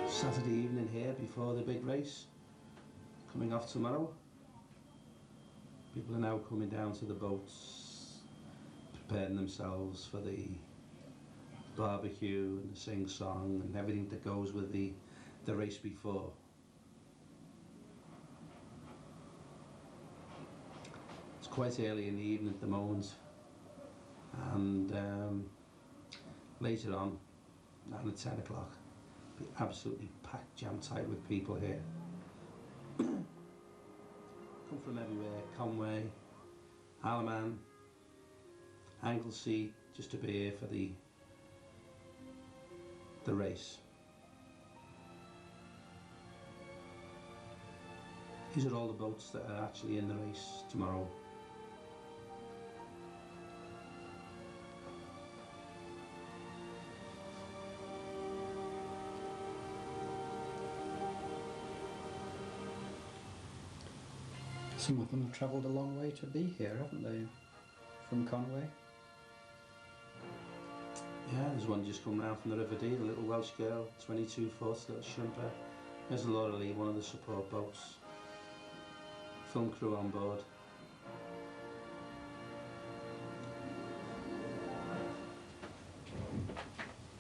Saturday evening here before the big race coming off tomorrow. People are now coming down to the boats, preparing themselves for the barbecue and the sing-song and everything that goes with the race before. It's quite early in the evening at the moment, and later on, 9 or 10 o'clock, be absolutely packed, jam tight with people here. Come from everywhere: Conway, Alaman, Anglesey, just to be here for the race. These are all the boats that are actually in the race tomorrow. Some of them have travelled a long way to be here, haven't they? From Conway? Yeah, there's one just come round from the River Dee, the little Welsh girl, 22 foot, little shrimper. There's Laura Lee, one of the support boats. Film crew on board.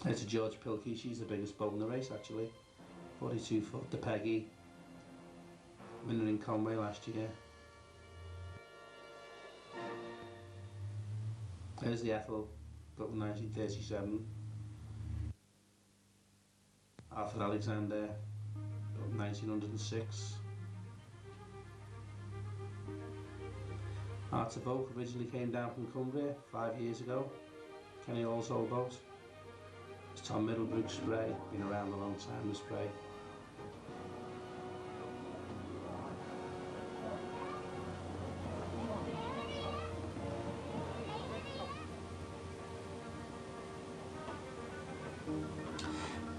There's a George Pilkey, she's the biggest boat in the race actually. 42 foot, the Peggy, winner in Conway last year. There's the Ethel, built in 1937. Arthur Alexander, built in 1906. Hearts of Oak originally came down from Conway 5 years ago. Kenny Hall's old boat. It's Tom Middlebrook's Spray, been around a long time, the Spray.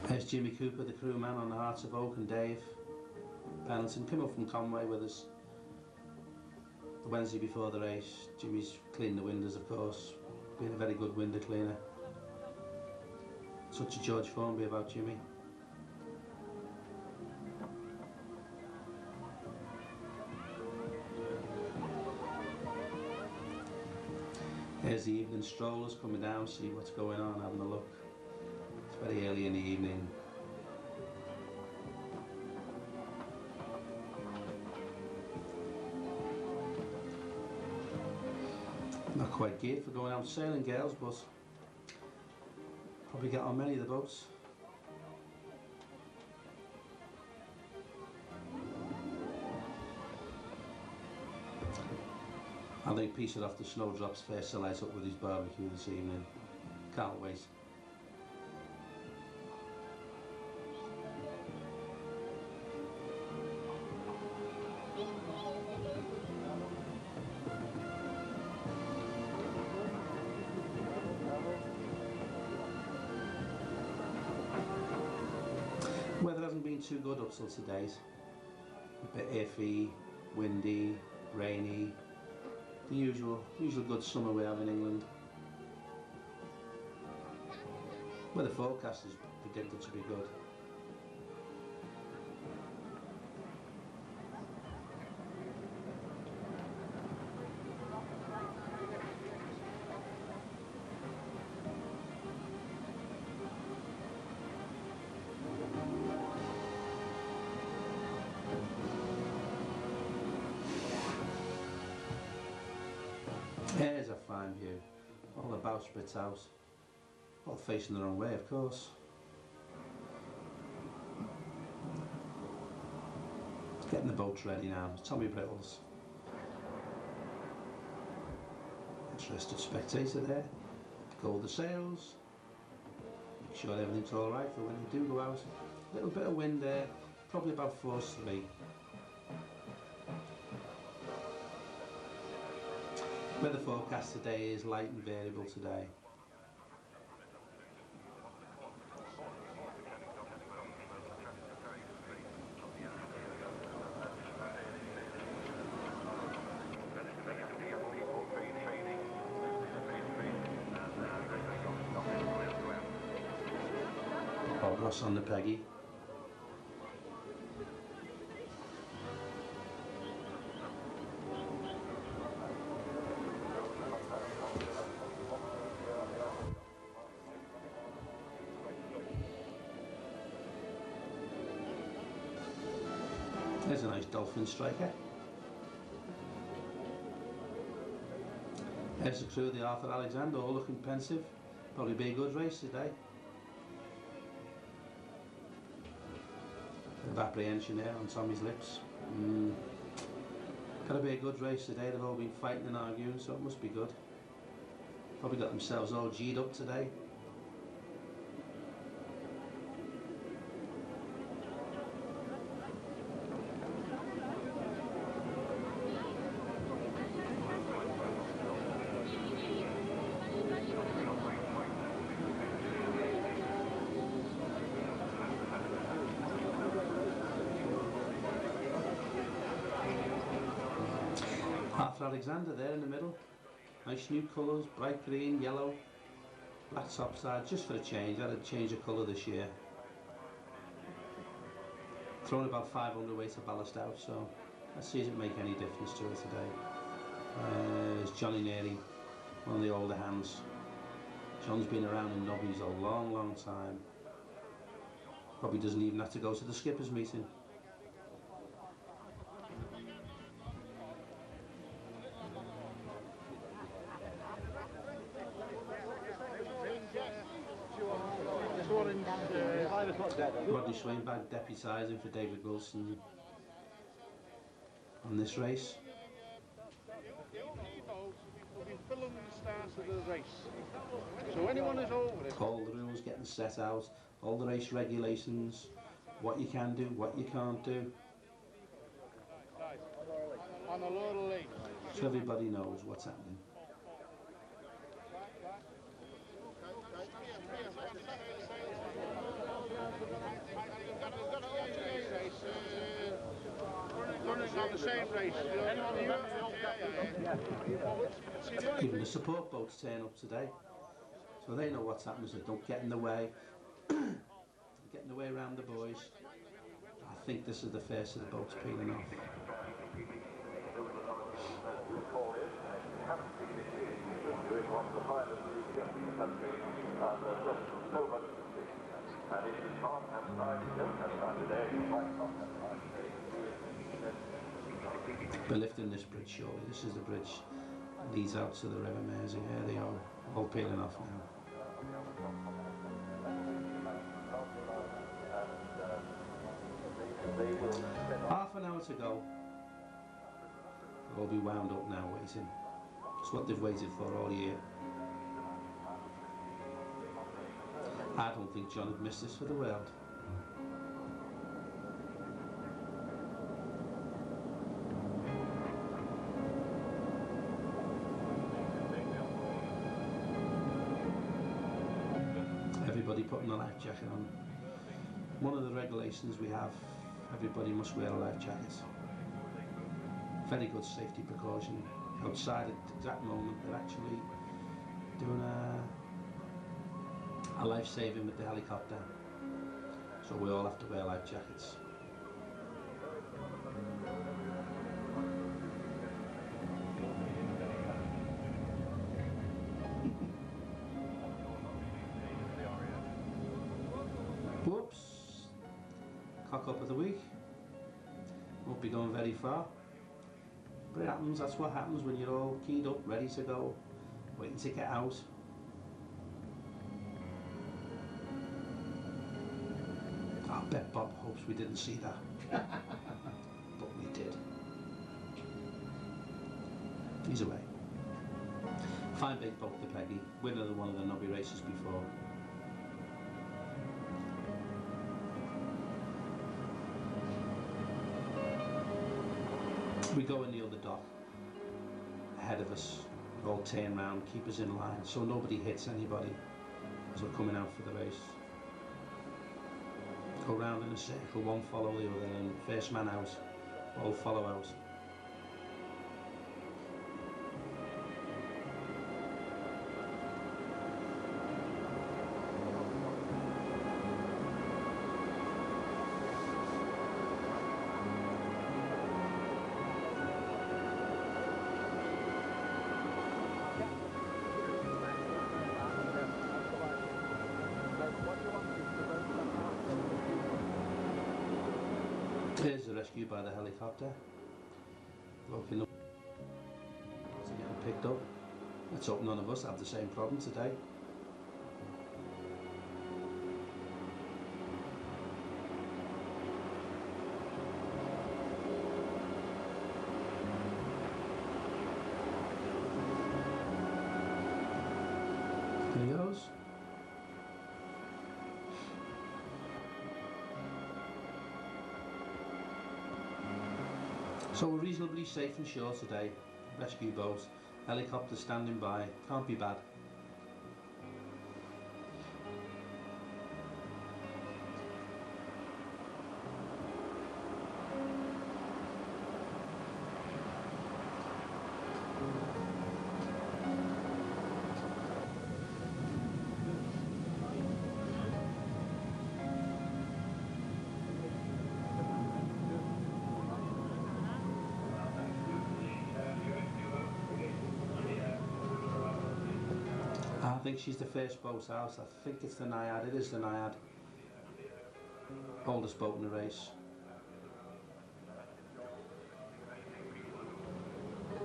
There's Jimmy Cooper, the crewman on the Hearts of Oak, and Dave Pendleton came up from Conway with us the Wednesday before the race. Jimmy's cleaned the windows, of course, being a very good window cleaner. Such a George Formby about Jimmy. Here's the evening strollers coming down, see what's going on, having a look. It's very early in the evening. Not quite geared for going out sailing, girls, but probably get on many of the boats. I think Peter off the Snowdrop's first to light up with his barbecue this evening. Can't wait. Weather hasn't been too good up till today. A bit iffy, windy, rainy. The usual good summer we have in England. Weather forecast is predicted to be good. There's a fine view. All the bowsprits out. All facing the wrong way, of course. Getting the boats ready now. Tommy Brittles. Interested spectator there. Gold the sails. Make sure everything's alright for when you do go out. A little bit of wind there. Probably about force 3. Weather forecast today is light and variable today. Ross on the Peggy. There's a nice dolphin striker. There's the crew of the Arthur Alexander, all looking pensive. Probably be a good race today. Bit of apprehension there on Tommy's lips. Gotta be a good race today. They've all been fighting and arguing, so it must be good. Probably got themselves all G'd up today. Arthur Alexander there in the middle. Nice new colours, bright green, yellow, black top side, just for a change. I had a change of colour this year. Thrown about 500 weight of ballast out, so let's see if it make any difference to it today. There's Johnny Neary, one of the older hands. John's been around in Nobby's a long, long time. Probably doesn't even have to go to the skippers meeting. Rodney Swainbag deputising for David Wilson on this race. We'll be filming the start of the race. So anyone who's over it. All the rules getting set out, all the race regulations, what you can do, what you can't do. On a load of lake. So everybody knows what's happening. On the same race. Even the support boats turn up today, so they know what's happening, so don't get in the way. Get in the way around the boys. I think this is the first of the boats peeling off. We're lifting this bridge surely. This is the bridge that leads out to the River Mersey. There they are, all peeling off now. Half an hour to go. They'll all be wound up now waiting. It's what they've waited for all year. I don't think John would miss this for the world. Everybody putting a life jacket on. One of the regulations we have, everybody must wear a life jacket. Very good safety precaution. Outside at the exact moment they're actually doing a life saving with the helicopter. So we all have to wear life jackets. Whoops. Cock up of the week. Won't be going very far. But it happens, that's what happens when you're all keyed up, ready to go, waiting to get out. I bet Bob hopes we didn't see that. But we did. He's away. Fine big boat to Peggy, winner of one of the Nobby Races before. We go in the other dock, ahead of us, all turn round, keep us in line, so nobody hits anybody as we're coming out for the race. Go round in a circle, one follow the other, and first man out, all follow out. There's the rescue by the helicopter. Looking up to getting picked up. Let's hope none of us have the same problem today. There he goes. So we're reasonably safe and sure today. Rescue boat, helicopter standing by, can't be bad. I think she's the first boat out. I think it's the Naiad. It is the Naiad. Oldest boat in the race.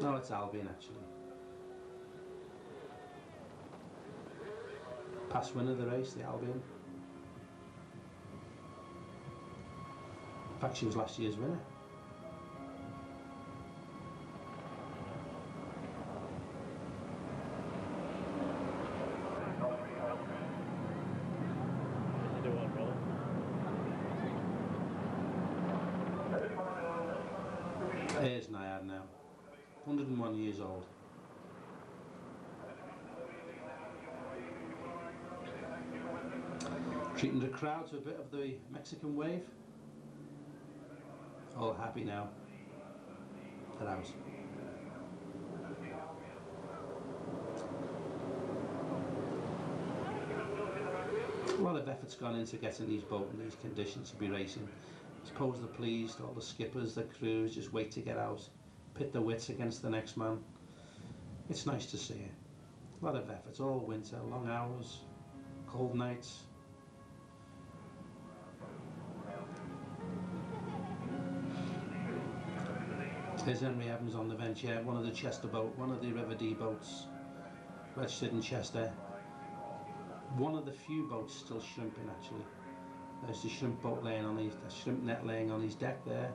No, it's Albion actually. Past winner of the race, the Albion. In fact, she was last year's winner. Here's Naiad now, 101 years old. Treating the crowd to a bit of the Mexican wave. All happy now. They're out. A lot of effort's gone into getting these boats in these conditions to be racing. I suppose they're pleased, all the skippers, the crews just wait to get out, pit their wits against the next man. It's nice to see it. A lot of effort, all winter, long hours, cold nights. There's Henry Evans on the bench here, one of the Chester boat, one of the River Dee boats, registered in Chester. One of the few boats still shrimping actually. There's the shrimp boat laying on his, the shrimp net laying on his deck there.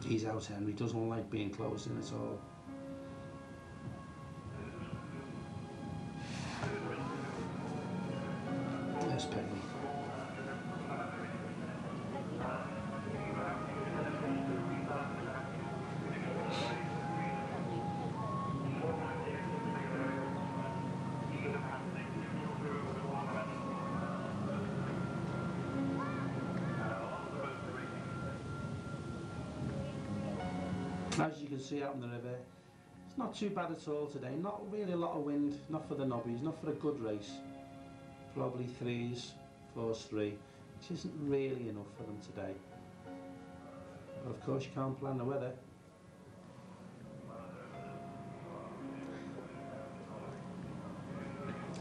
He's out, Henry, doesn't like being closed in at all. There's Peggy. As you can see out on the river, it's not too bad at all today. Not really a lot of wind, not for the Nobbies, not for a good race. Probably 3s, 4s, 3, which isn't really enough for them today. But of course you can't plan the weather.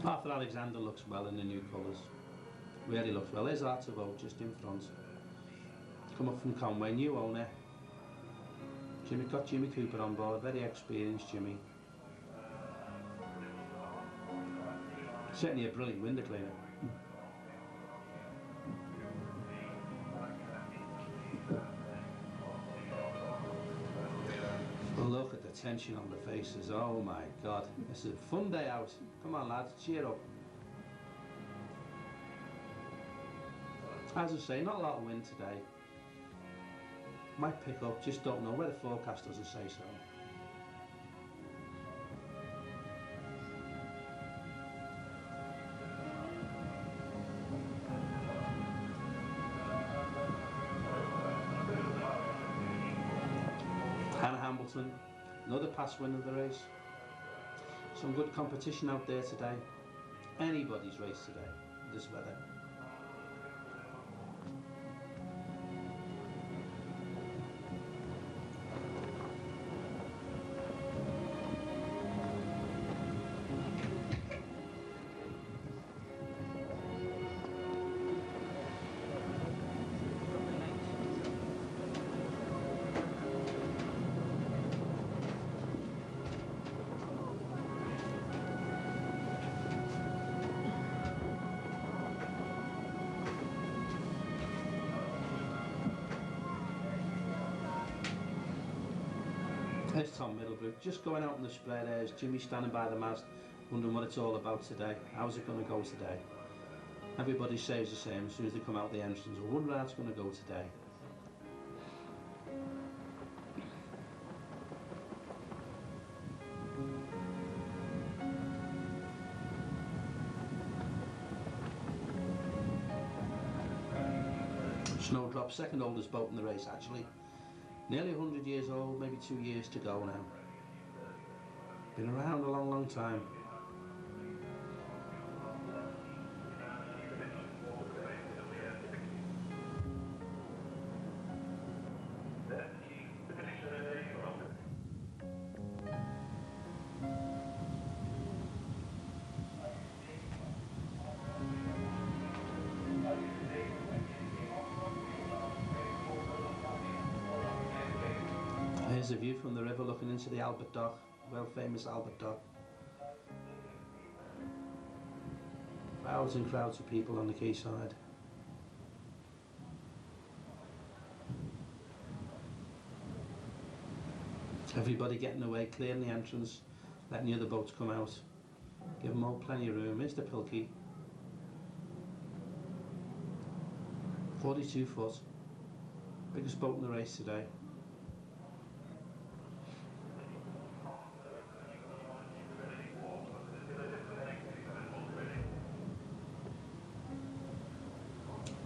Arthur Alexander looks well in the new colours. Really looks well. There's Arthur Vogt just in front. come up from Conway, new owner. Got Jimmy Cooper on board, very experienced Jimmy. Certainly a brilliant window cleaner. Look at the tension on the faces, oh my god. This is a fun day out. Come on lads, cheer up. As I say, not a lot of wind today. Might pick up, just don't know, where the forecast doesn't say so. Another past win of the race. Some good competition out there today. Anybody's race today, this weather. There's Tom Middlebrook just going out on the spread. There's Jimmy standing by the mast, wondering what it's all about today. How's it going to go today? Everybody says the same as soon as they come out the entrance. I wonder how it's going to go today. Snowdrop, second oldest boat in the race actually. Nearly 100 years old, maybe 2 years to go now. Been around a long, long time. Here's a view from the river looking into the Albert Dock, world famous Albert Dock. Crowds and crowds of people on the quayside. Everybody getting away, clearing the entrance, letting the other boats come out. Give them all plenty of room. Here's the Pilkey. 42 foot. Biggest boat in the race today.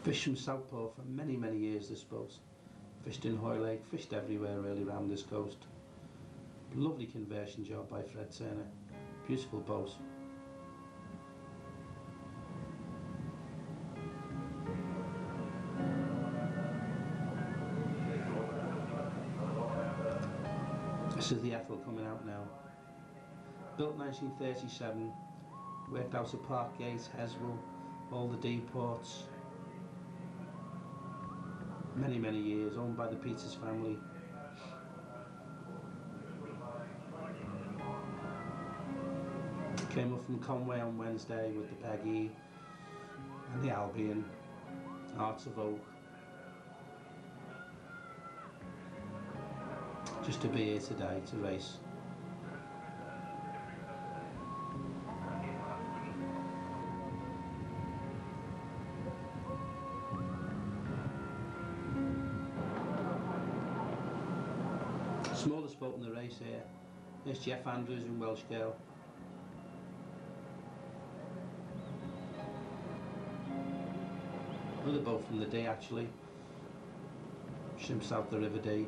Fished from Southport for many, many years, this boat. Fished in Hoylake, fished everywhere really around this coast. Lovely conversion job by Fred Turner. Beautiful boat. This is the Ethel coming out now. Built 1937, worked out of Parkgate, Heswell, all the deports. Many, many years, owned by the Peters family. Came up from Conway on Wednesday with the Peggy and the Albion, Hearts of Oak. Just to be here today to race. Smallest boat in the race here. There's Jeff Andrews and Welsh Girl. Another boat from the Dee actually. Shimps out the River Dee.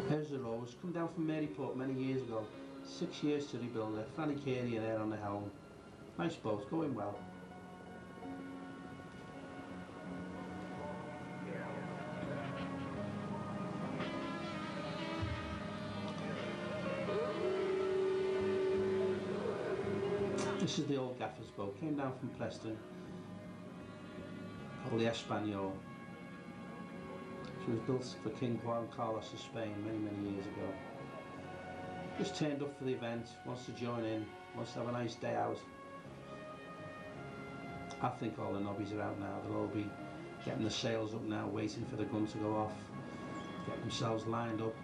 Here's the Rose, come down from Maryport many years ago. 6 years to rebuild it. Franny Carey there on the helm. Nice boat, going well. This is the old gaffer's boat, came down from Preston, called the Espanol. She was built for King Juan Carlos of Spain many years ago. Just turned up for the event, wants to join in, wants to have a nice day out. I think all the nobbies are out now. They'll all be getting the sails up now, waiting for the gun to go off, get themselves lined up.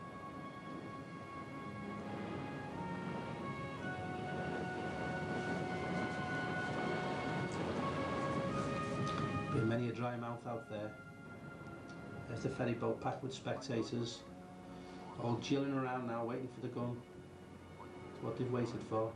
Been many a dry mouth out there. There's the ferry boat packed with spectators, all jilling around now, waiting for the gun. It's what they've waited for.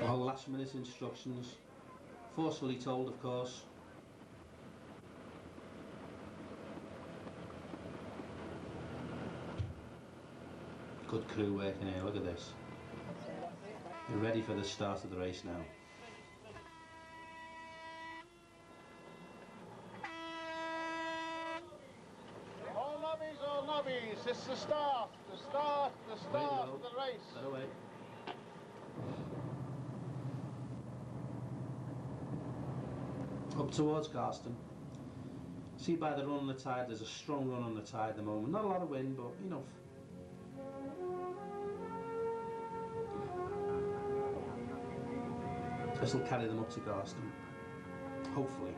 All last minute instructions, forcefully told of course. Good crew working here, look at this. They're ready for the start of the race now. All nobbies, it's the start of the race. Let away. Up towards Garston. See by the run on the tide, there's a strong run on the tide at the moment. Not a lot of wind, but enough. This will carry them up to Garston, hopefully.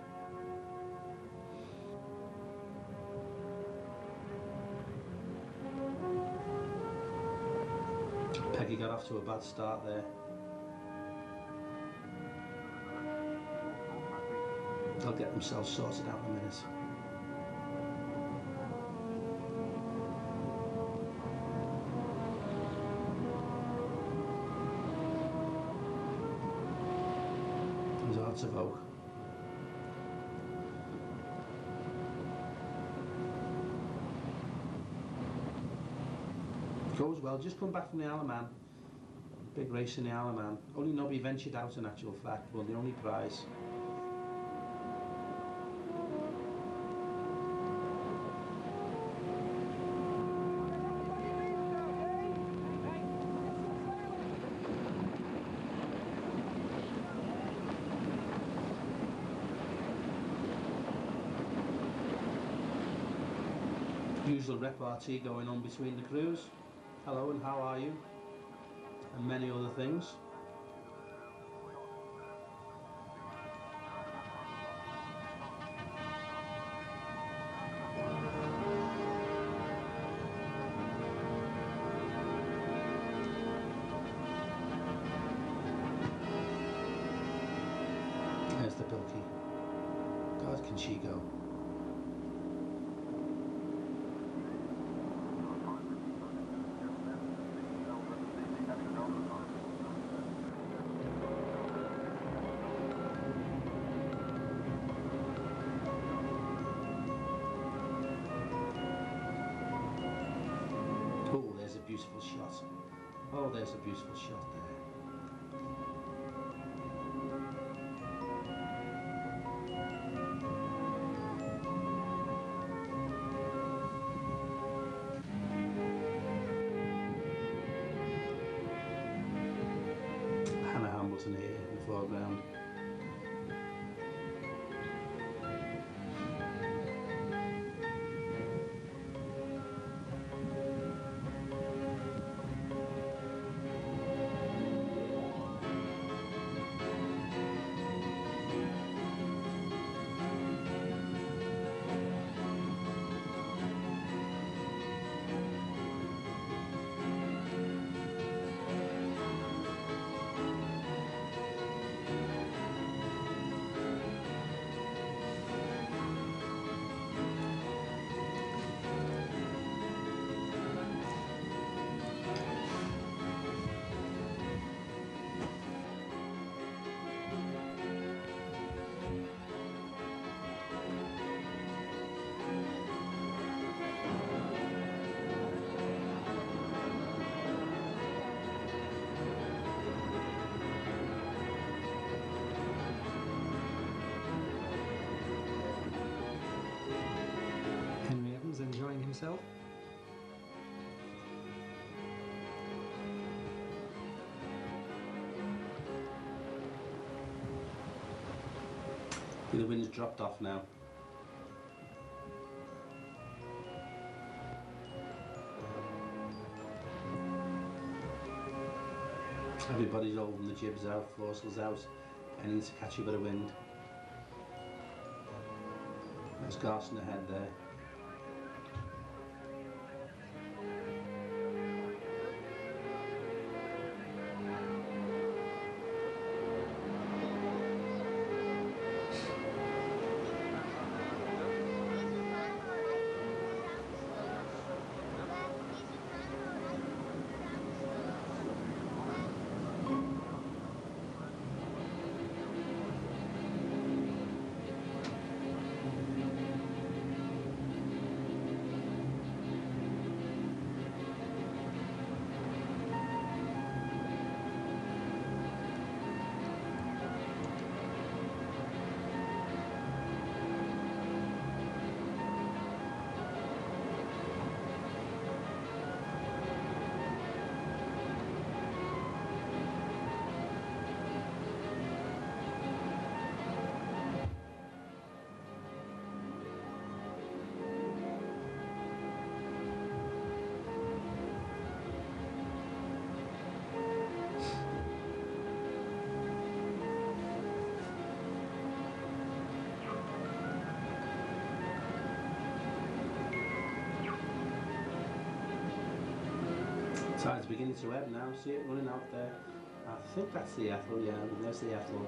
Peggy got off to a bad start there. They'll get themselves sorted out in a minute. There's Hearts of Oak. Goes well, just come back from the Isle of Man. Big race in the Isle of Man. Only Nobby ventured out in actual fact, won the only prize. Usual repartee going on between the crews. Hello and how are you? And many other things. There's the Bilky. God, can she go? Oh, there's a beautiful shot. Oh, there's a beautiful shot there. Hannah Hamilton here in the foreground. himself. The wind's dropped off now. Everybody's holding the jibs out, foresails out, aiming to catch a bit of wind. There's Garson ahead there. Tide's beginning to ebb now, see it running out there. I think that's the Ethel, yeah, there's the Ethel,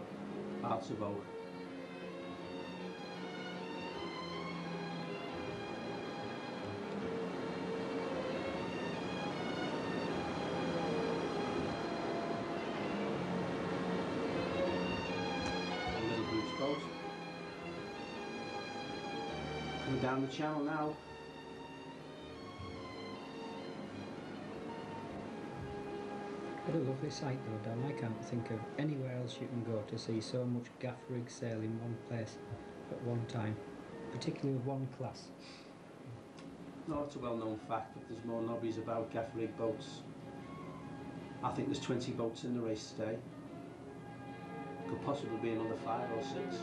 Hearts of Oak. Little Bruce boat. Coming down the channel now. What a lovely sight though, Dan. I can't think of anywhere else you can go to see so much gaff rig sail in one place at one time, particularly with one class. No, it's a well-known fact that there's more nobbies about gaff rig boats. I think there's 20 boats in the race today. Could possibly be another 5 or 6. There's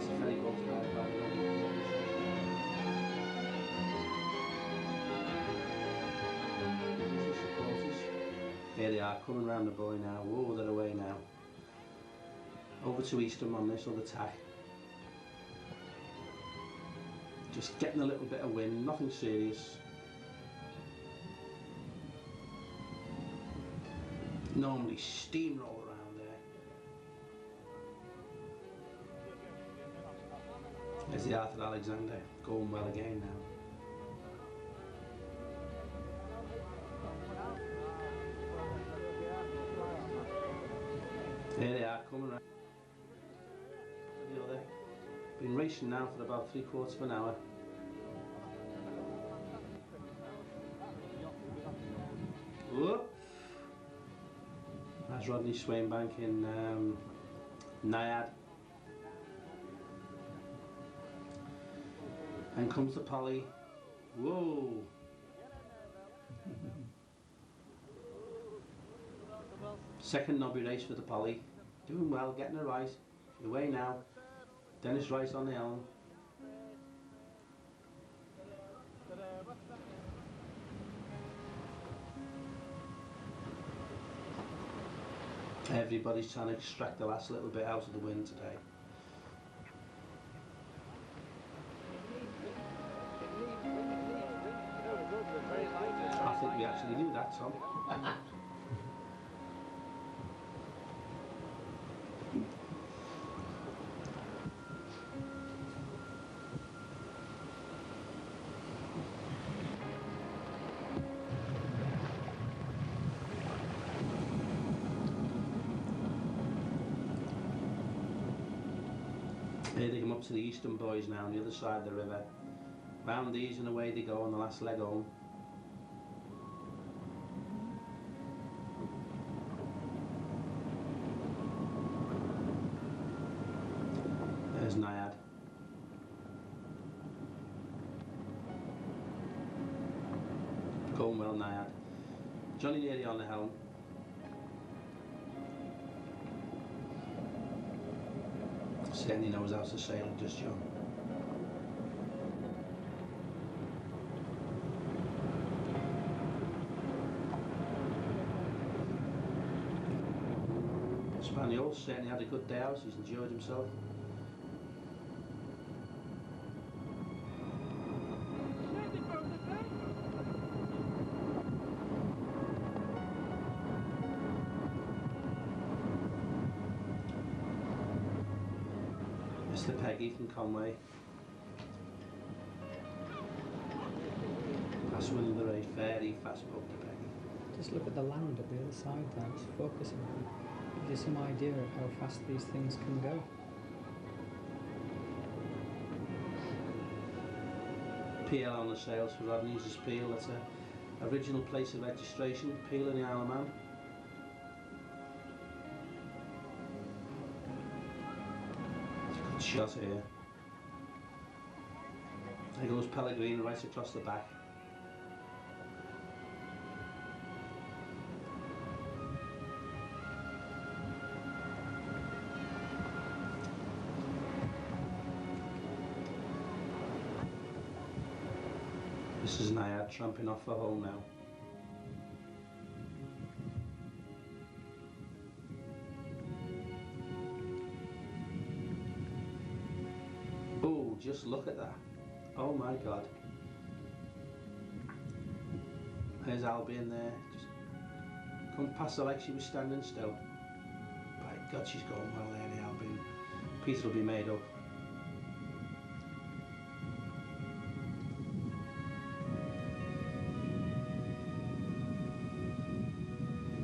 a ferry boat ride by the Nobby Races. Here they are, coming round the buoy now. Whoa, they're away now. Over to Eastham on this other tack. Just getting a little bit of wind, nothing serious. Normally steamroll around there. There's the Arthur Alexander, going well again now. There they are, coming around. The other. Been racing now for about 3/4 of an hour. Whoop. That's Rodney Swainbank in Naiad. And comes the Polly. Whoa! Second Nobby race for the Polly. Doing well, getting it right. Away now. Dennis Rice on the helm. Everybody's trying to extract the last little bit out of the wind today. I think we actually knew that, Tom. Here they come up to the Eastern Boys now on the other side of the river. Round these and away they go on the last leg home. There's Naiad. well, Naiad. Johnny nearly on the helm. Certainly knows how to sail it, does John. Spaniel certainly had a good day out, he's enjoyed himself. Mr. Peggy from Conway. Fast winning the race, very fast boat to Peggy. Just look at the land at the other side there, it's focusing on it. Gives you some idea of how fast these things can go. PL on the sails for Rodney's is Peel, that's a original place of registration, Peel in the Isle of Man. Good shot here. There goes Pellegrino right across the back. This is Naiad tramping off for home now. Oh, just look at that. Oh my God. There's Albion there. Just couldn't pass her like she was standing still. By God, she's going well there, the Albion. Peter will be made up.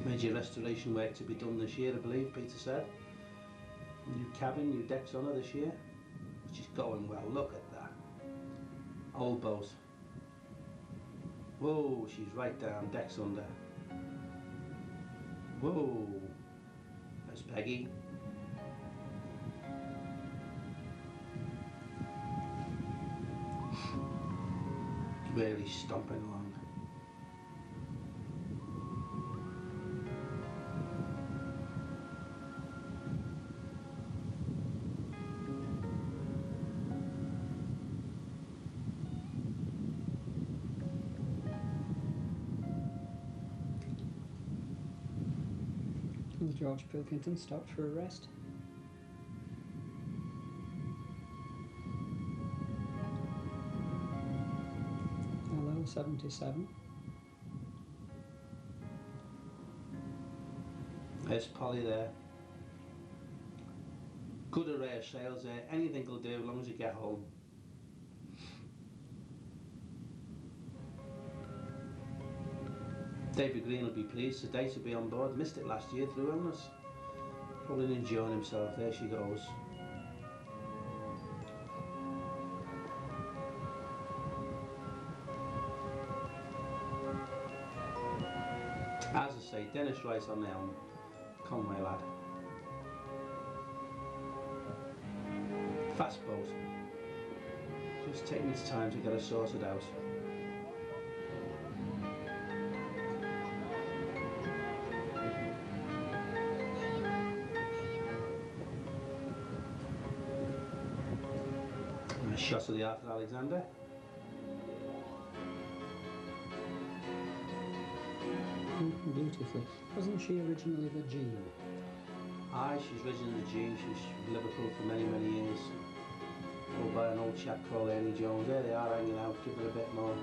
Major restoration work to be done this year, I believe, Peter said. New cabin, new decks on her this year. She's going well, look at that. Old boat. Whoa, she's right down, decks under. Whoa. There's Peggy. Really stomping along. George Pilkington stopped for a rest. Hello, 77. There's Polly there. Good array of sails there. Anything will do as long as you get home. David Green will be pleased today to be on board. Missed it last year through illness. Probably enjoying himself. There she goes. As I say, Dennis Rice on the helm. Conway lad. Fast boat. Just taking its time to get her sorted out. And a shot of the Arthur Alexander. Beautifully. Wasn't she originally the Jean? Aye, she's originally the Jean. She was with Liverpool for many, many years. Owned by an old chap called Ernie Jones. There they are hanging out, give it a bit more.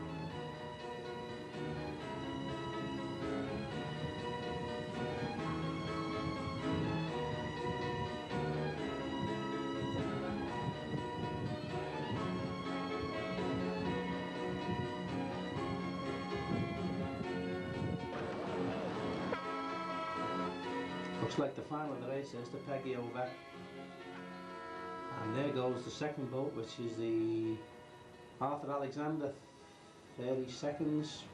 Looks like the final of the race is the Peggy over. And there goes the second boat, which is the Arthur Alexander, 30 seconds.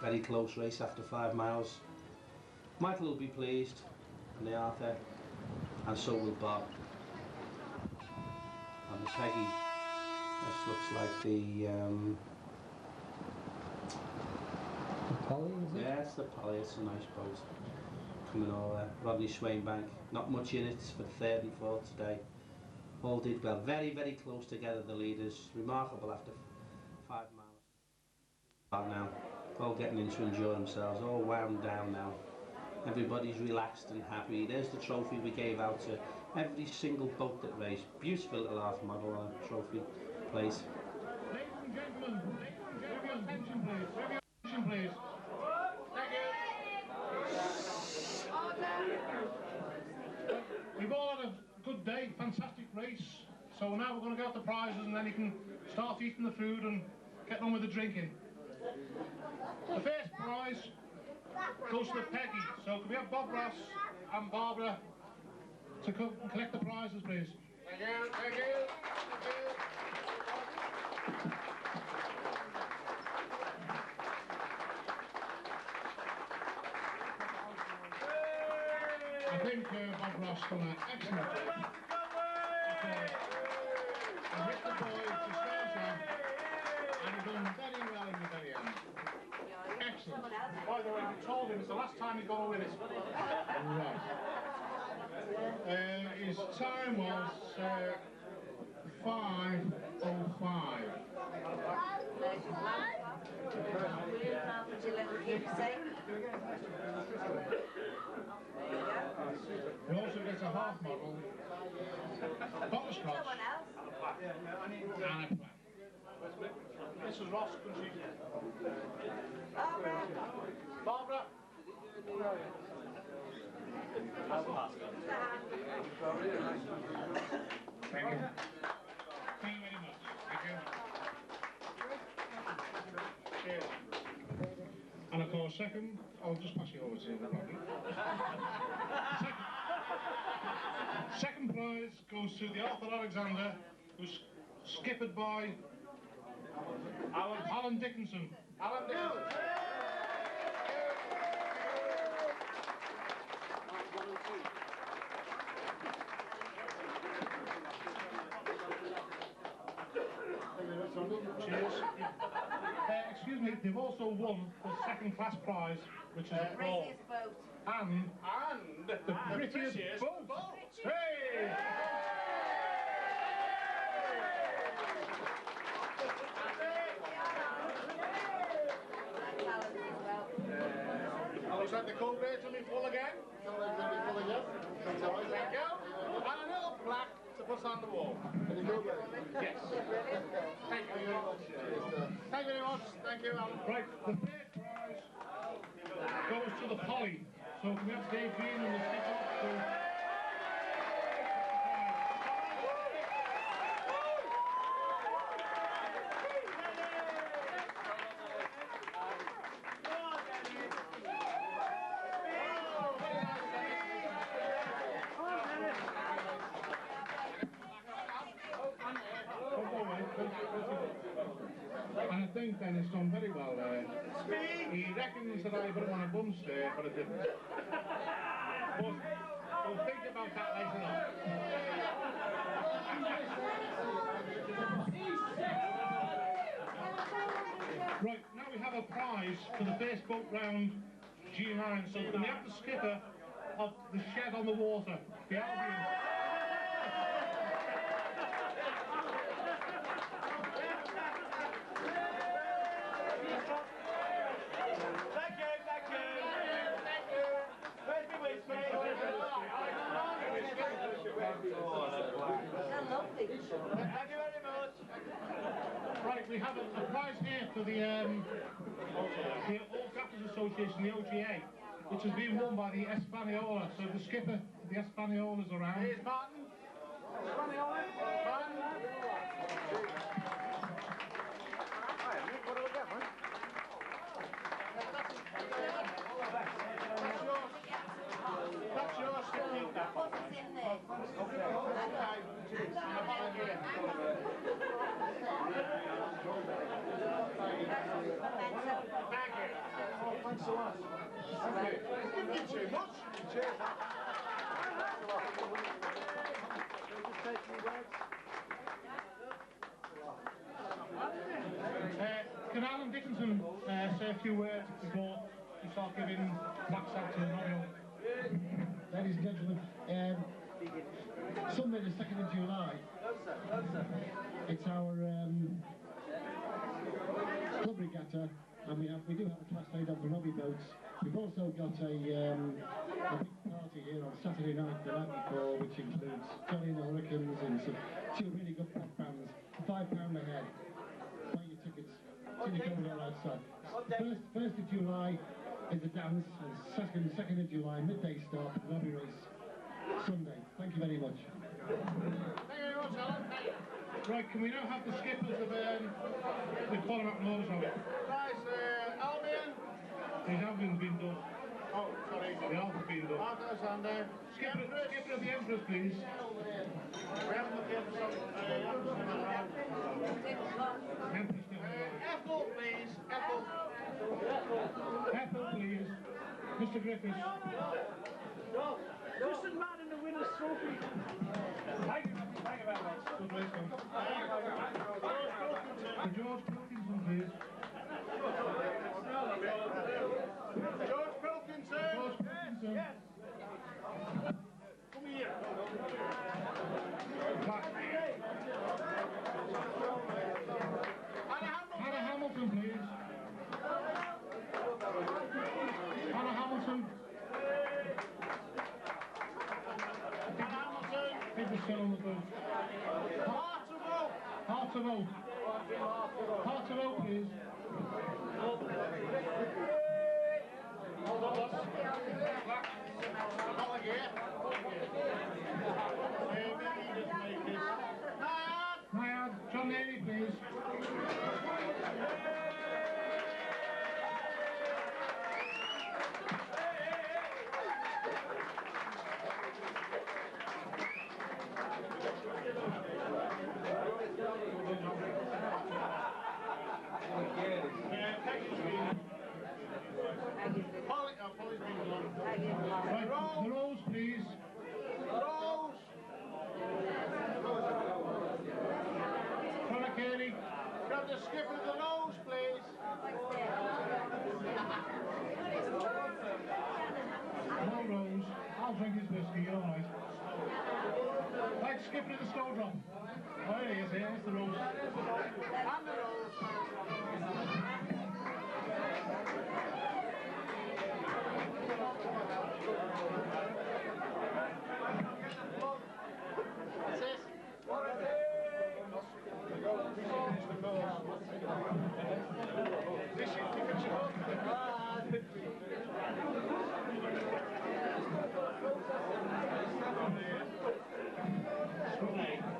Very close race after 5 miles. Michael will be pleased, and the Arthur, and so will Bob. And the Peggy, this looks like the Polly, is it? Yeah, it's the Polly, it's a nice boat. Coming over, Rodney Swainbank, not much in it for third and fourth today. All did well, very, very close together, the leaders. Remarkable after 5 miles. Now, all getting in to enjoy themselves, all wound down now. Everybody's relaxed and happy. There's the trophy we gave out to every single boat that raced. Beautiful little half model on a trophy place. Ladies and gentlemen, have your attention please. Have your attention please. Thank you. We've all had a good day, fantastic race. So now we're going to go out the prizes and then you can start eating the food and get on with the drinking. The first prize goes to Peggy. So can we have Bob Ross and Barbara to come and collect the prizes, please? Thank you, thank you, thank you. I think Bob Ross done an excellent job. He hit the boy to start on, and he done very well in the very end. Excellent. By the way, we told him it's the last time he's going to win it. Right. His time was 5:05. He also gets a half model, bottle scotch, and a plan. Mrs. Ross, could she? Barbara. Thank you. Thank you very much. Thank you. Cheers. And of course, second, I'll just pass you over to the problem. Second prize goes to the Arthur Alexander, who's skippered by Alan Dickinson. Alan Dickinson. Cheers. Excuse me, they've also won the second class prize, which is a ball. And the prettiest boat. Hey! Looks like the Conway to be full again. Thank you. And a little plaque to put on the wall. Yes. Thank you very much. Thank you very much. Thank you, Alan. Right, the third prize goes to the Polly. So can we have Dave Green and the skipper to... And I think then it's done very well there. He reckons that I put him on a bum stay, but I didn't. But we'll think about that later on. Right, now we have a prize for the first boat round G9. So can we have the skipper of the shed on the water, the Albion? Thank you very much. Right, we have a prize here for the All Captains Association, the OGA, which has been won by the Española. So the skipper of the Española is around. Here's Martin. Española. Martin. That's yours to keep that. What's in there? Thanks so much. Thank you too much. Cheers. Can Alan Dickinson Hamilton say a few words before we start giving plaques out to the Nobby? Ladies and gentlemen, Sunday the 2nd of July, it's our club regatta, and we do have a class laid up for Nobby boats. We've also got a big party here on Saturday night, the night before, which includes Johnny and the Hurricanes and two really good pop bands. £5 a head. Buy your tickets. See the corridor outside. 1st of July is the dance, and 2nd of July, midday start, Nobby Race, Sunday. Thank you very much. Thank you very much, Alan. Right, can we now have the skippers of the Colorado Motors on it? Right, Albion. These Albion's been done. Oh, sorry. The Alpha's been done. Marcos and skipper of the Empress, please. We haven't got the Empress on. Ethel, please. Ethel. Ethel, please. Mr. Griffiths. Justin Madden, the winner's trophy. Thank you very much. Good race, George Pilkinson, please. George Pilkinson. George Pilkinson. Yes. Come here. Hannah Hamilton, please. Hannah Hamilton. People still on the booth. Heart of Oak. Heart of Oak, please. Nayad, John Navy, please. Right, the Rose, please. Rose! Connor Carey. Grab the skipper of the Rose, please. No Rose. I'll drink his whiskey, all right. Right, skipper of the Snowdrop. Oh, there he is, here's the Rose. And the Rose.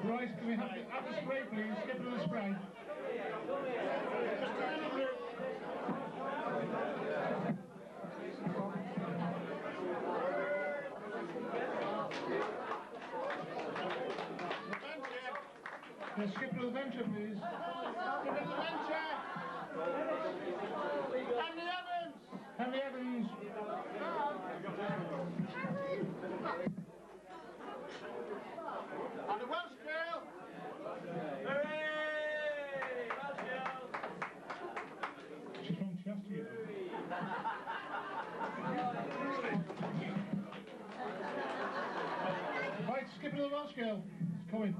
Right, can we have the spray, please? Skip the spray. The skipper of the venture, please. Skipper of the venture. Henry Evans. Henry Evans. And the Welsh girl. Hooray! Welsh girl. She's from Chester, you know. Right, skipper of the Welsh girl. It's coming.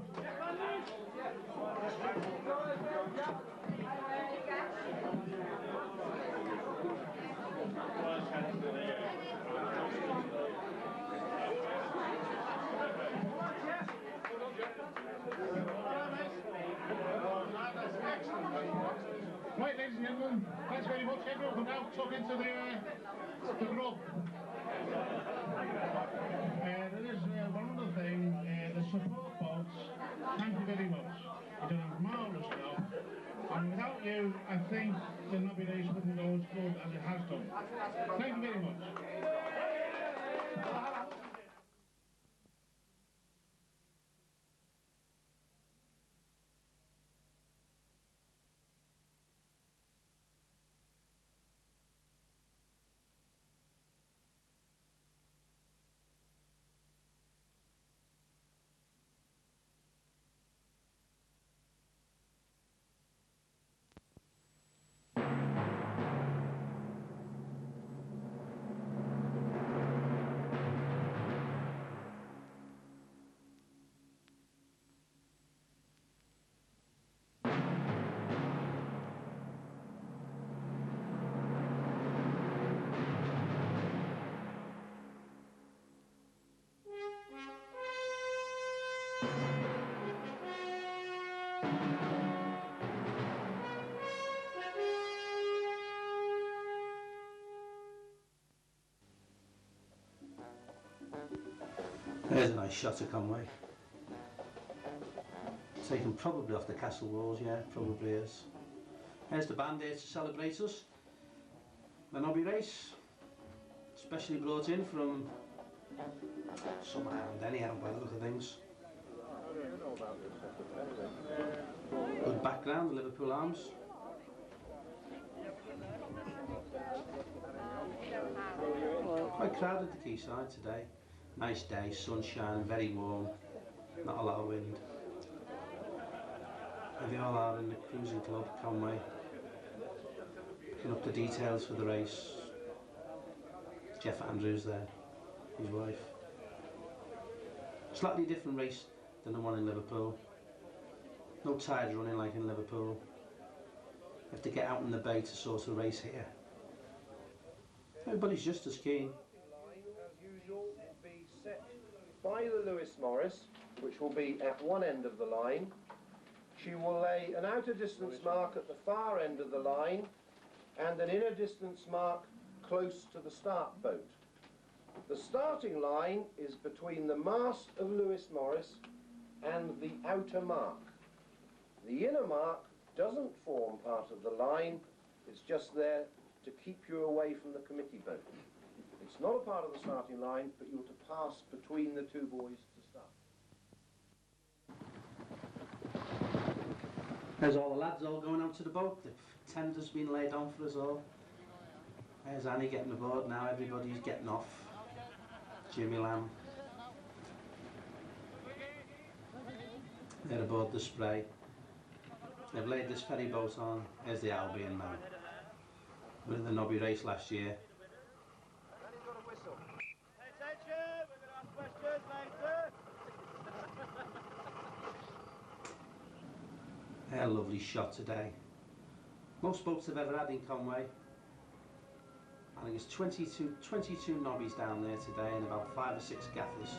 Right, ladies and gentlemen, thanks very much. Everyone can now tuck into the grub. There is one other thing, the support boats. Thank you very much. You've done a marvellous job. And without you, I think the Nobby Race wouldn't go as good as it has done. Thank you very much. There's a nice shot of Conway. Taken probably off the castle walls, yeah, probably is. There's the band here to celebrate us. The Nobby Race, specially brought in from some island anyhow by the look of things. Good background, the Liverpool arms. Quite crowded at the quayside today. Nice day, sunshine, very warm, not a lot of wind. Here they all are in the cruising club, Conway, picking up the details for the race. Jeff Andrews there, his wife. Slightly different race than the one in Liverpool. No tides running like in Liverpool. You have to get out in the bay to sort of race here. Everybody's just as keen. As usual, will be set by the Lewis Morris, which will be at one end of the line. She will lay an outer distance mark at the far end of the line and an inner distance mark close to the start boat. The starting line is between the mast of Lewis Morris and the outer mark. The inner mark doesn't form part of the line, it's just there to keep you away from the committee boat. It's not a part of the starting line, but you're to pass between the two buoys to start. There's all the lads all going out to the boat. The tender's been laid on for us all. There's Annie getting aboard now, everybody's getting off. Jimmy Lamb. They're aboard the Spray. They've laid this ferry boat on. There's the Albion now. We were in the Nobby race last year. A lovely shot today. Most boats I've ever had in Conway. I think it's 22 nobbies down there today and about 5 or 6 gaffers.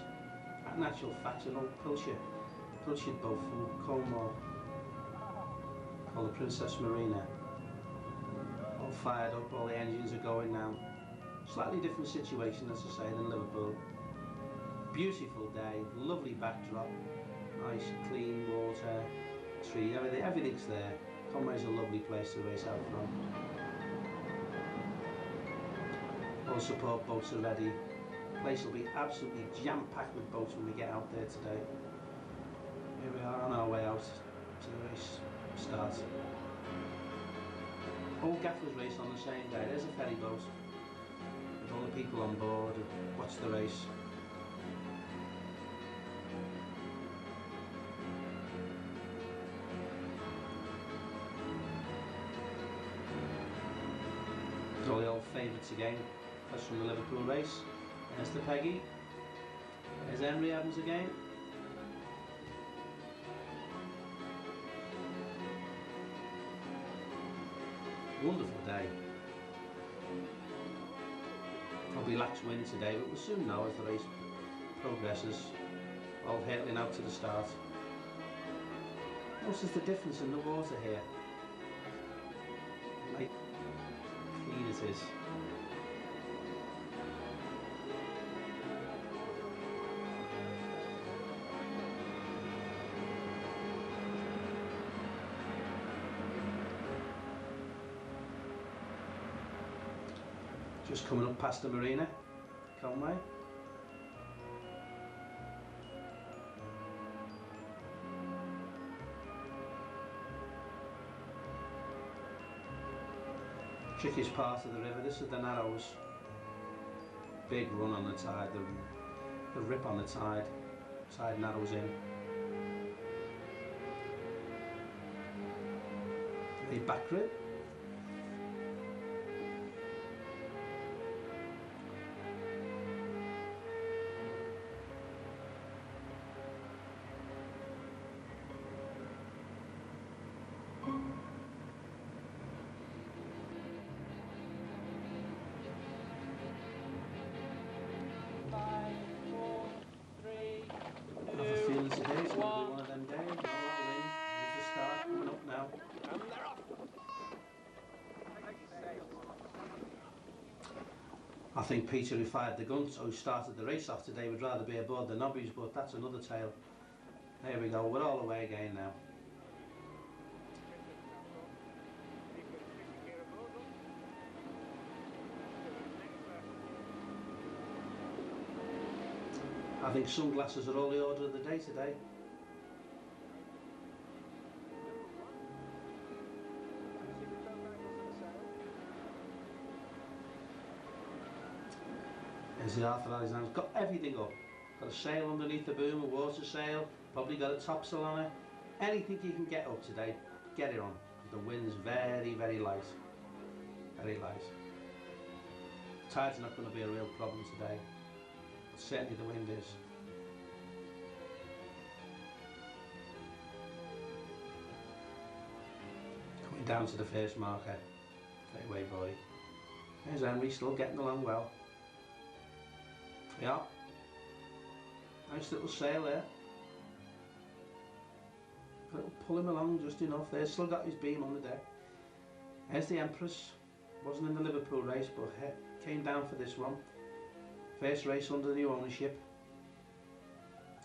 In actual fact, an old pilchard boat from Cornwall called the Princess Marina. All fired up, all the engines are going now. Slightly different situation, as I say, than Liverpool. Beautiful day, lovely backdrop, nice clean water, tree, everything's there. Conway's a lovely place to race out from. All support boats are ready. The place will be absolutely jam-packed with boats when we get out there today. Here we are on our way out to the race start. All gaffers race on the same day. There's a ferry boat with all the people on board and watch the race. There's all the old favourites again. That's from the Liverpool race. There's the Peggy. There's Henry Evans again. Wonderful day. Probably lacks wind today, but we'll soon know as the race progresses. All hurtling out to the start. Notice the difference in the water here. How clean it is. Just coming up past the marina, Conway. Trickiest part of the river, this is the Narrows. Big run on the tide, the rip on the tide narrows in. The back rip. I think Peter, who fired the gun, who started the race off today, would rather be aboard the Nobbies, but that's another tale. There we go, we're all away again now. I think sunglasses are all the order of the day today. There's the Arthur Alexander's got everything up. Got a sail underneath the boom, a water sail, probably got a topsail on it. Anything you can get up today, get it on. The wind's very, very light. Very light. Tide's not going to be a real problem today, but certainly the wind is. Coming down to the first marker. Great way, boy. There's Henry, still getting along well. Yeah, nice little sail there. Pull him along just enough there, still got his beam on the deck. There's the Empress, wasn't in the Liverpool race but came down for this one. First race under new ownership.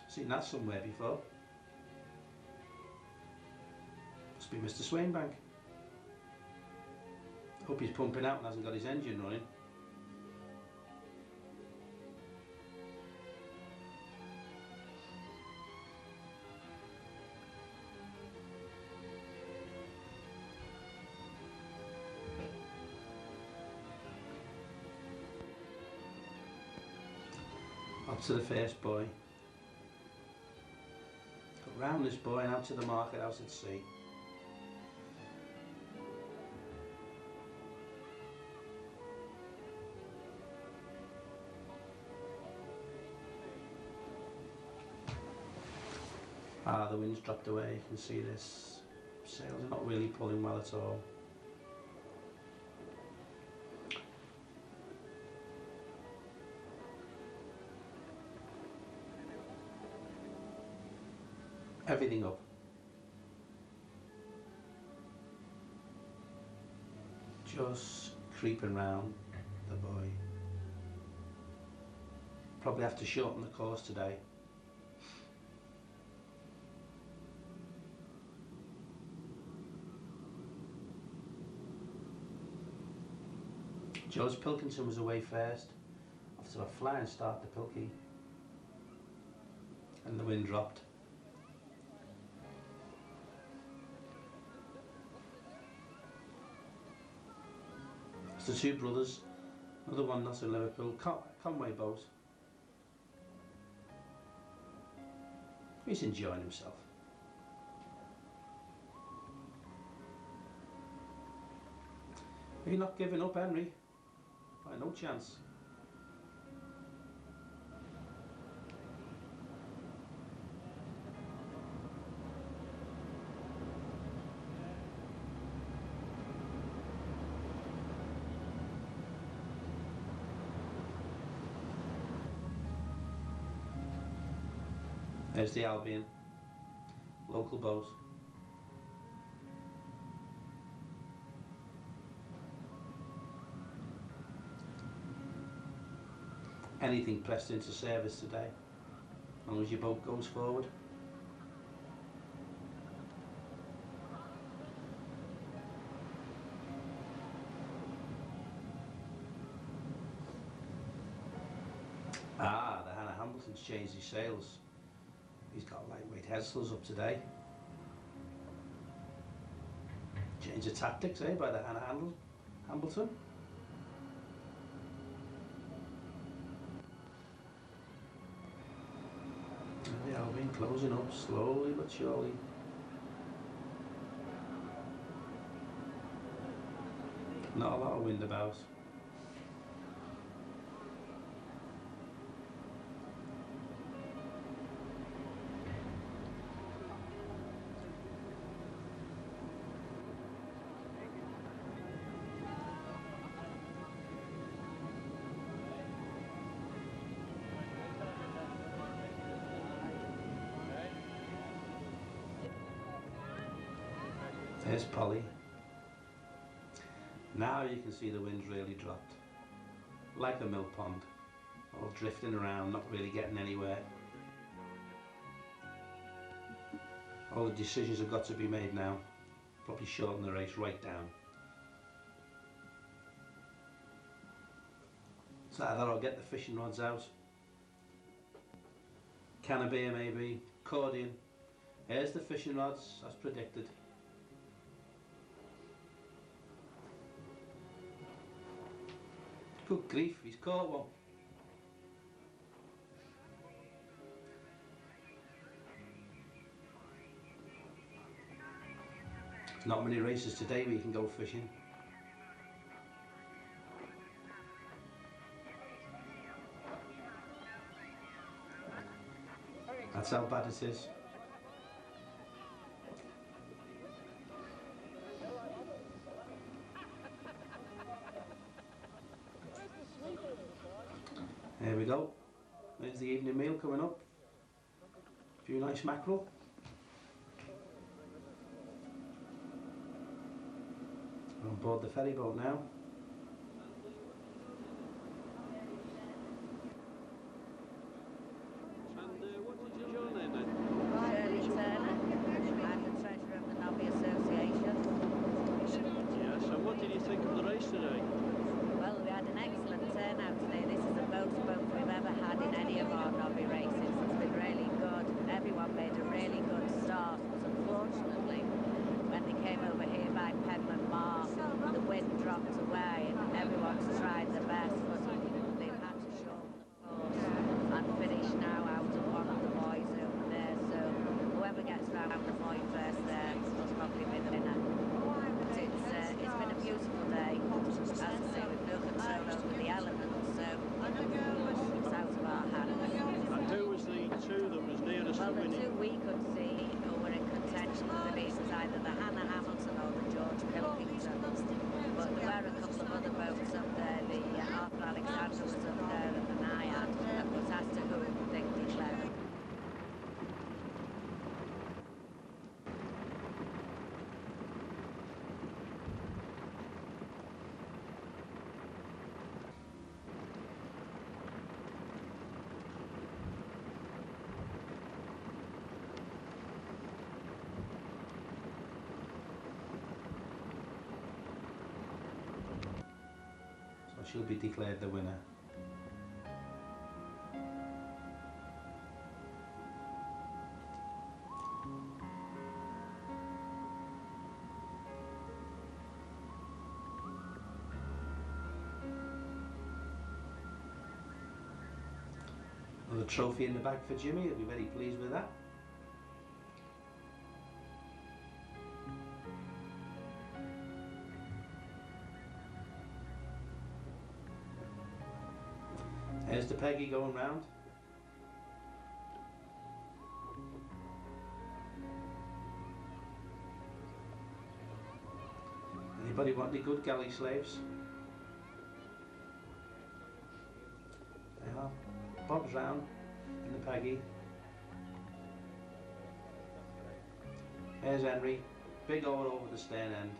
Seen that somewhere before. Must be Mr. Swainbank. Hope he's pumping out and hasn't got his engine running. Up to the first buoy. Got round this buoy and out to the market house at sea. Ah, the wind's dropped away, you can see this. Sails are not really pulling well at all. Everything up. Just creeping round the buoy. Probably have to shorten the course today. George Pilkington was away first after a flying start to Pilkey, and the wind dropped. The two brothers, another one not in Liverpool, Conway boat. He's enjoying himself. You're not giving up, Henry, by no chance. There's the Albion, local boat. Anything pressed into service today, as long as your boat goes forward. Ah, the Hannah Hamilton's changed his sails. He's got lightweight headsails up today. Change of tactics, eh, by the Hannah Hamilton. And the Albion closing up slowly but surely. Not a lot of wind about. There's Polly. Now you can see the wind's really dropped. like a milk pond, all drifting around, not really getting anywhere. All the decisions have got to be made now. Probably shorten the race right down. So either I'll get the fishing rods out, can of beer maybe, accordion. Here's the fishing rods as predicted. Good grief, he's caught one. Not many races today where you can go fishing. That's how bad it is. There we go. There's the evening meal coming up. A few nice mackerel. We're on board the ferry boat now. And what is your name then? Shirley Turner. I'm the treasurer of the Nobby Association. Yes, and what did you think of the race today? Well, we had an excellent turnout today. This is the most boats we've ever had in any of our Nobby races. It's been really good. Everyone made a really good start, but unfortunately, when they came over here by Penman Mar, the wind dropped away and everyone's tried their best, but they've had to shorten the course and finish now out of one of the buoys over there. So whoever gets round the buoy first there will probably be the winner. But it's been a beautiful day. As I say, we've no control over the elements, so it's out of our hands. And who was the two that was nearest Well, to the winning? two we could see who were in contention for these was either the Hannah Hamilton or the George Pilkington. But there were a couple of other boats up there. The Arthur Alexander was up there and the Naiad, and was asked to who they declared. So she'll be declared the winner. Another trophy in the bag for Jimmy, he'll be very pleased with that. There's the Peggy going round. Anybody want any good galley slaves? They are. Bob's round in the Peggy. There's Henry, big oar over the stern end.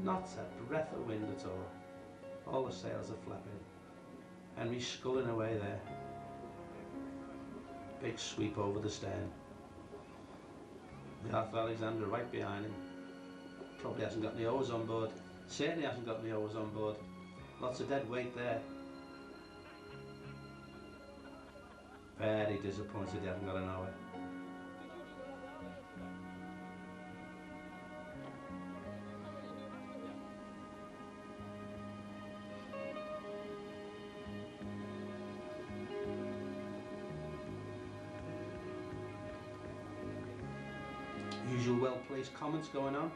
Not a breath of wind at all. All the sails are flapping. Henry's sculling away there. Big sweep over the stern. The Arthur Alexander right behind him. Probably hasn't got any oars on board. Certainly hasn't got any oars on board. Lots of dead weight there. Very disappointed he hasn't got an oar. Usual well-placed comments going on.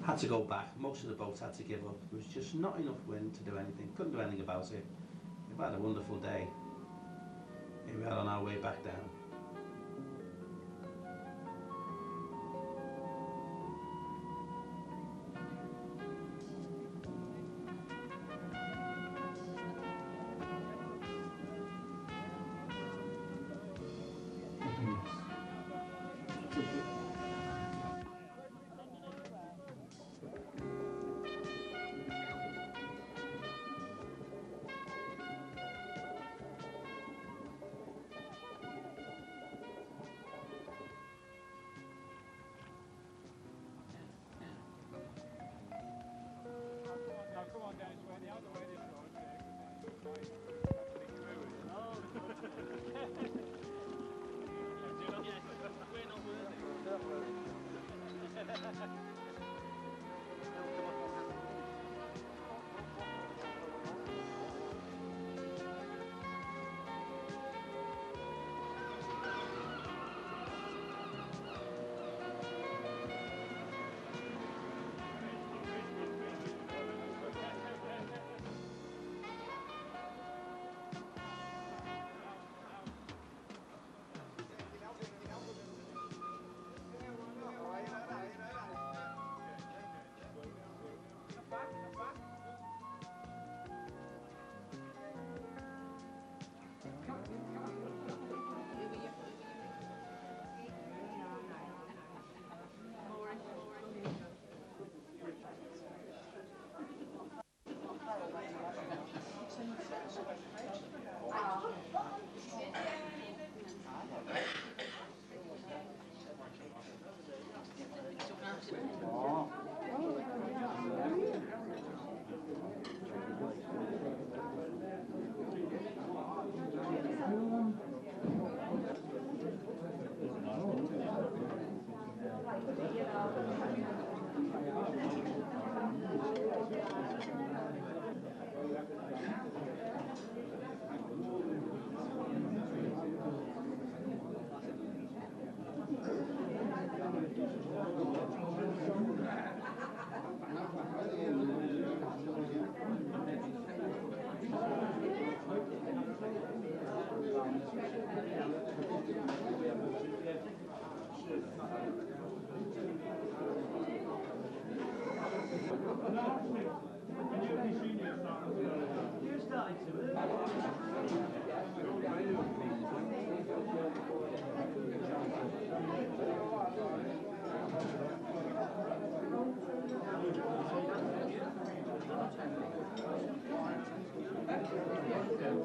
Had to go back. Most of the boats had to give up. There was just not enough wind to do anything. Couldn't do anything about it. We've had a wonderful day. Here we are on our way back down.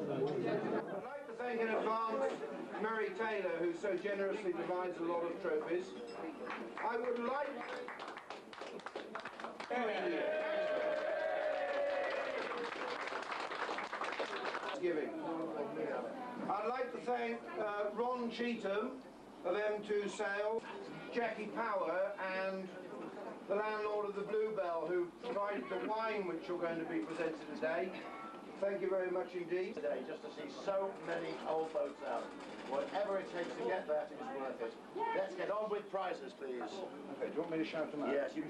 I'd like to thank in advance Mary Taylor, who so generously provides a lot of trophies. I would like... Giving. I'd like to thank Ron Cheetham of M2 Sales, Jackie Power and the landlord of the Bluebell, who provided the wine which you're going to be presented today. Thank you very much indeed. Today, just to see so many old boats out. Whatever it takes to get that is worth it. Let's get on with prizes, please. Okay, do you want me to shout them out? Yes, you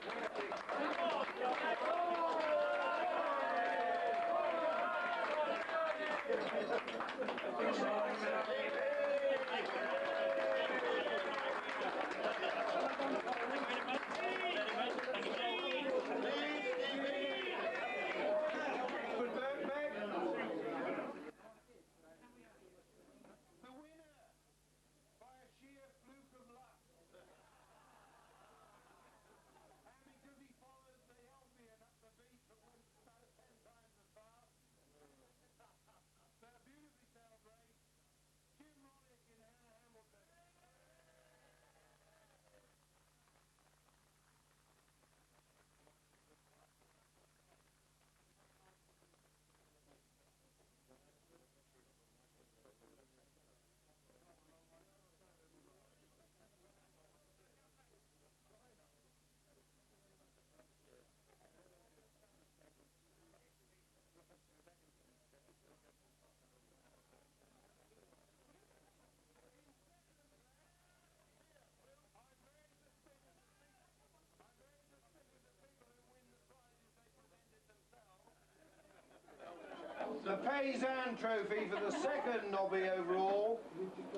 The Paysan Trophy for the second Nobby overall,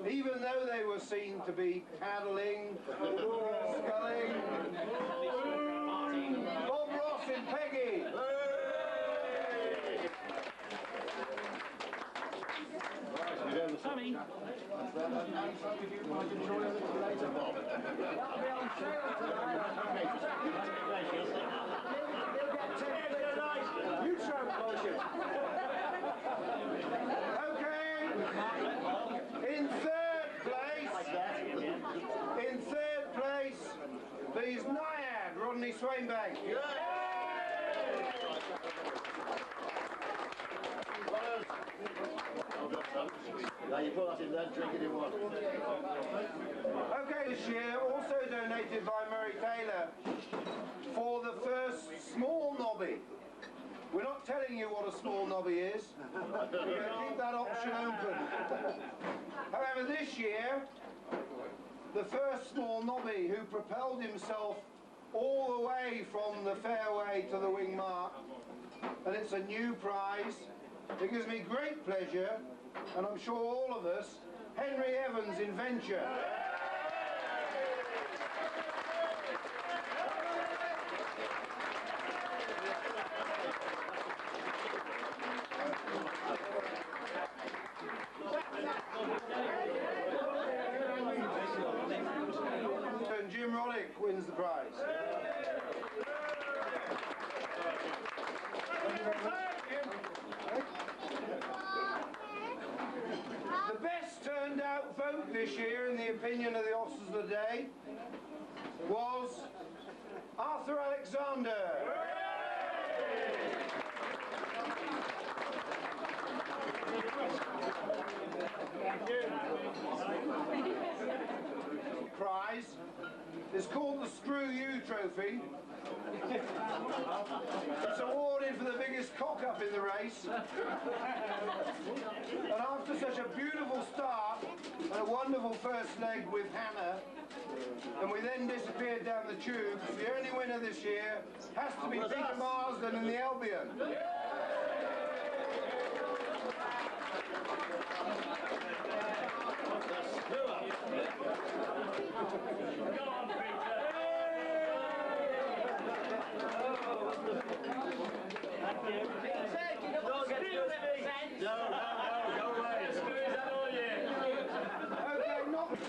even though they were seen to be paddling, sculling. Bob Ross and Peggy. Sammy. You try the bullshit. Okay. In third place, there's Naiad, Rodney Swainbank. Now you put that in there, drink it in one. Okay, this year also donated by Murray Taylor for the first small nobby. We're not telling you what a small nobby is. We're going to keep that option open. However, this year, the first small nobby who propelled himself all the way from the fairway to the wing mark, and it's a new prize. It gives me great pleasure, and I'm sure all of us, Henry Evans in Venture. And Jim Roddick wins the prize. The best turned out vote this year, in the opinion of the officers of the day, was Arthur Alexander. Prize is called the Screw You Trophy. It's awarded for the biggest cock-up in the race. And after such a beautiful start and a wonderful first leg with Hannah, and we then disappeared down the tube, the only winner this year has to be Peter Marsden in the Albion.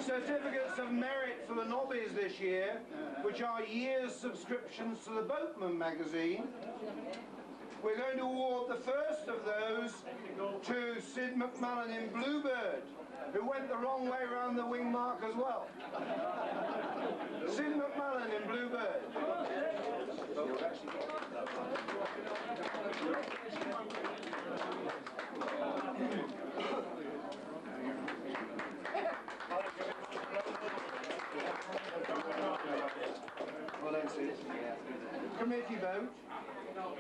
Certificates of merit for the nobbies this year, which are year's subscriptions to the Boatman magazine. We're going to award the first of those to Sid McMullen in Bluebird, who went the wrong way around the wing mark as well. Sid McMullen in Bluebird. Well, that's it. Committee vote.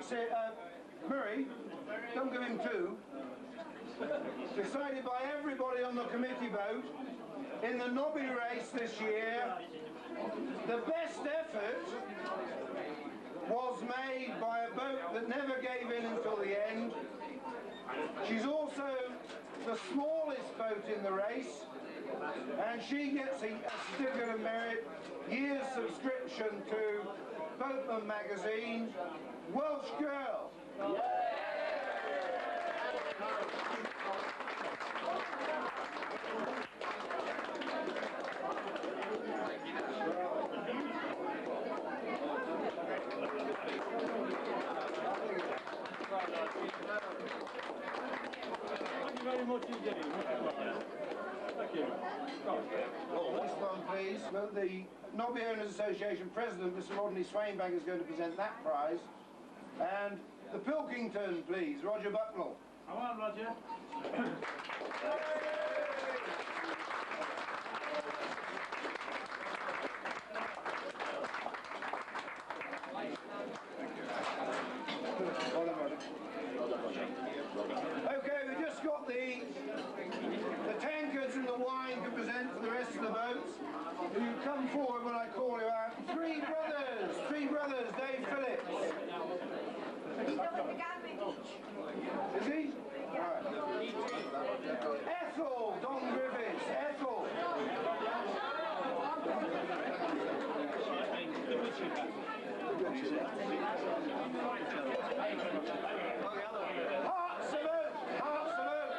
Say, Murray, don't give him two. Decided by everybody on the committee vote, in the Nobby race this year, the best effort was made by a boat that never gave in until the end. She's also the smallest boat in the race, and she gets a certificate of merit, year's subscription to Boatman magazine, Welsh Girl. Thank you very much indeed. Thank you. Next one, please. Well, the Nobby Owners Association President, Mr. Rodney Swainbank, is going to present that prize. And the Pilkington, please, Roger Bucknell. Come on, Roger. Okay, we've just got the tankards and the wine to present for the rest of the boats. You come forward when I call you out. Three brothers, Dave Phillips. Is he? Right. Ethel, Don Griffiths, Ethel. Hearts of Oak, Hearts of Oak.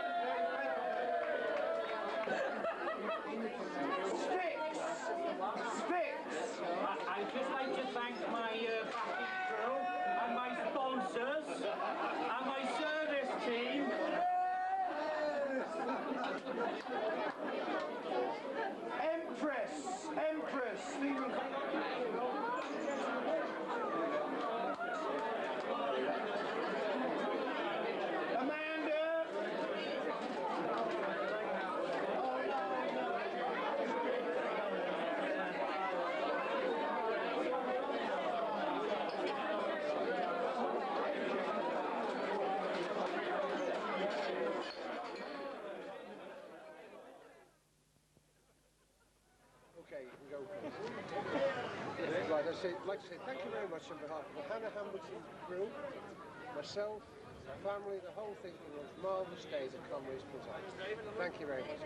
Sticks. I'd just like Okay, you can go first. Right, I'd like to say thank you very much on behalf of the Hannah Hamilton crew, myself, my family, the whole thing for the most marvellous day that Conway's put on. Thank you very much.